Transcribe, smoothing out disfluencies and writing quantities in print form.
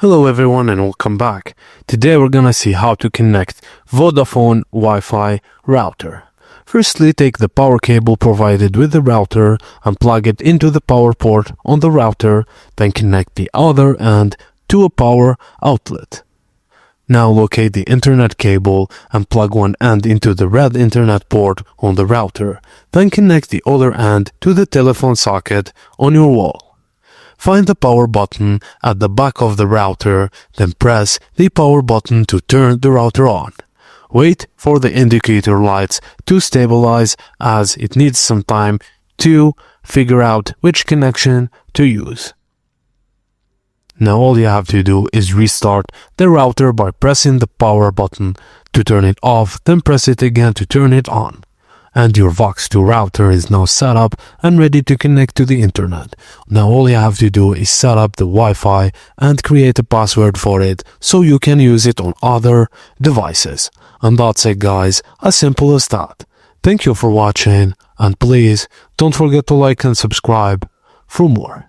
Hello everyone and welcome back. Today we're gonna see how to connect Vodafone Wi-Fi router. Firstly, take the power cable provided with the router and plug it into the power port on the router, then connect the other end to a power outlet. Now locate the internet cable and plug one end into the red internet port on the router, then connect the other end to the telephone socket on your wall. Find the power button at the back of the router, then press the power button to turn the router on. Wait for the indicator lights to stabilize as it needs some time to figure out which connection to use. Now all you have to do is restart the router by pressing the power button to turn it off, then press it again to turn it on. And your Vox 2 router is now set up and ready to connect to the internet. Now all you have to do is set up the Wi-Fi and create a password for it so you can use it on other devices. And that's it guys, as simple as that. Thank you for watching and please don't forget to like and subscribe for more.